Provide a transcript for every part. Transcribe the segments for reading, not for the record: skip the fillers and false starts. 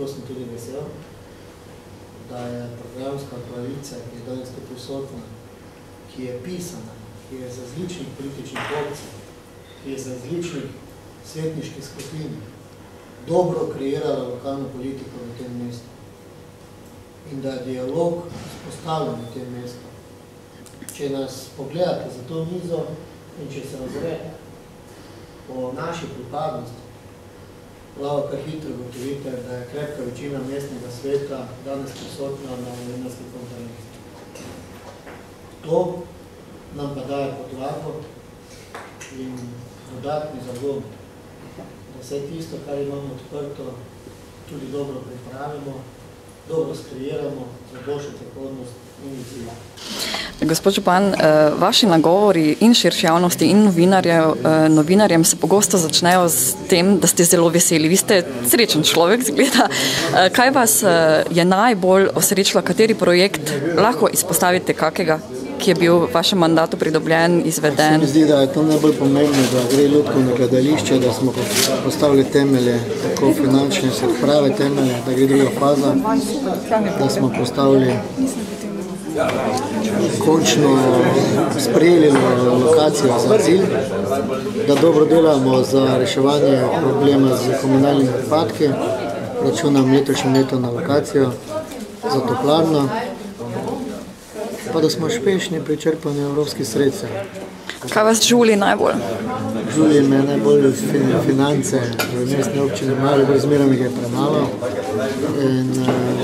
zato sem tudi vesel, da je programska koalicija, ki je danes tu prisotna, ki je pisana, ki je z različnih političnih opcij, ki je z različnih svetniških skupin, dobro kreirala lokalno politiko na tem mestu. In da je dialog vzpostavljen na tem mestu. Če nas pogledate za to mizo in če se razrede po naši pripadnosti, lahko kar hitro gotovite, da je krepka večina mestnega sveta danes prisotna na novinarski konferenci. To nam pa daje podlago in dodatni zagon, da vse tisto, kar imamo odprto, tudi dobro pripravimo, dobro skreiramo za boljšo prihodnost in izziv. Gospod župan, vaši nagovori in širši javnosti in novinarjem se pogosto začnejo s tem, da ste zelo veseli. Vi ste srečen človek, zgleda. Kaj vas je najbolj osrečilo, kateri projekt lahko izpostavite kakega, ki je bil v vašem mandatu pridobljen, izveden? Se mi zdi, da je to najbolj pomembno, da gre Lutkovno gledališče, da smo postavili temelje, tako finančne, prave temelje, da gre druga faza, da smo postavili končno sprejeli lokacijo za cilj, da dobro delamo za reševanje problema z komunalnimi odpadki, računam letošnjem letu na lokacijo za toplarno, pa da smo uspešni pri črpanju evropskih sredstev. Kaj vas žuli najbolj? Žuli me najbolj finance v mestne občine Maribor, zmeraj mi je premalo in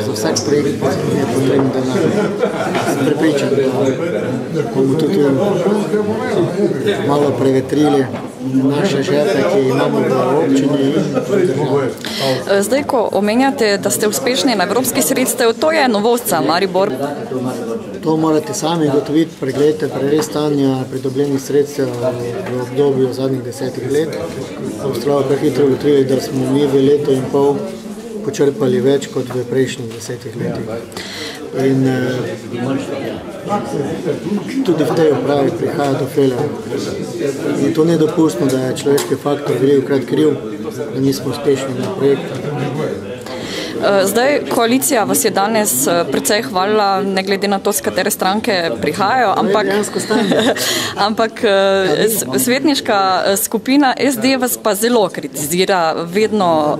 za vsak projekt je potrebno denar. Sem prepričan, da bomo tudi malo prevetrili naše žepe, ki imamo v občini. Zdaj, ko omenjate, da ste uspešni na evropskih sredstev, to je novost za Maribor. To morate sami gotoviti, pregledajte preres stanja pridobljenih sredstev v obdobju zadnjih 10 let. Ostalo prehitro ugotovili, da smo mi v letu in pol počrpali več kot v prejšnjih 10 letih. In tudi v tej upravi prihaja do felerja. In to ni dopustno, da je človeški faktor velikokrat kriv, da nismo uspešni na projektu. Zdaj, koalicija vas je danes precej hvalila, ne glede na to, z katere stranke prihajajo, ampak svetniška skupina SD vas pa zelo kritizira, vedno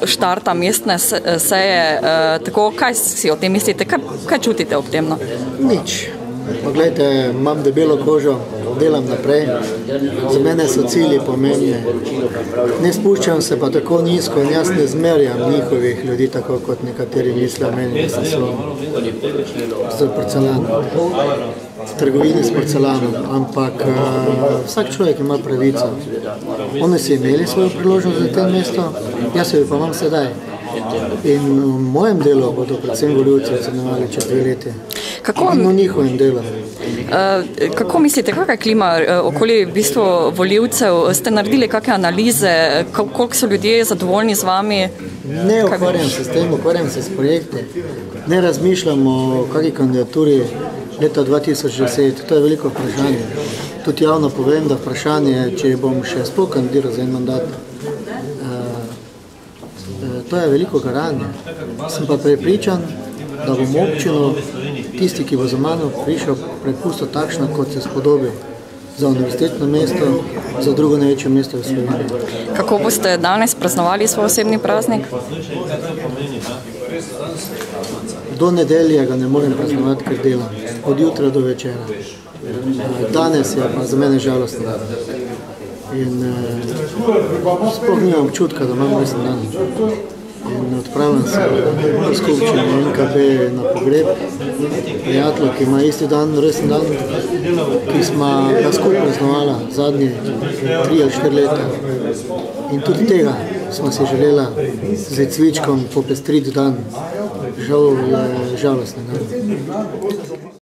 štarta mestne seje. Tako, kaj si o tem mislite? Kaj čutite ob tem? Nič. Poglejte, imam debelo kožo, delam naprej. Za mene so cilji pomembni. Ne spuščam se pa tako nizko in jaz ne zmerjam njihovih ljudi, tako kot nekateri mislijo meni, da so z porcelanom. Trgovini s porcelanom, ampak vsak človek ima pravico. Oni so imeli svojo priložnost za tem mesto, jaz jo pa imam sedaj. In v mojem delu bodo predvsem volivci ocenjevali čez 2 leti. In v njihovem delu. Kako mislite, kakšna je klima okoli v bistvu volivcev? Ste naredili kakšne analize? Koliko so ljudje zadovoljni z vami? Ne ukvarjam se s tem, ukvarjam se s projekti. Ne razmišljam o kakšni kandidaturi leta 2010. To je veliko vprašanje. Tudi javno povem, da vprašanje, če bom še sploh kandidiral za en mandat, to je veliko garanje. Sem pa prepričan, da bom občino, tisti, ki bo za mano prišel, prepustil takšno, kot se spodobi za univerzitetno mesto, za drugo največje mesto v Sloveniji. Kako boste danes praznovali svoj osebni praznik? Do nedelje ga ne morem praznovati, ker delam. Od jutra do večera. Danes je pa za mene žalostno. In sploh nimam občutka, da imam resen dan. In odpravljam se v skupščini NKB na pogreb prijatelja, ki ima isti dan, resen dan, ki smo ga skupaj praznovala zadnje 3 ali 4 leta. In tudi tega smo si želela z cvičkom popestriti dan. Žal je žalostni dan.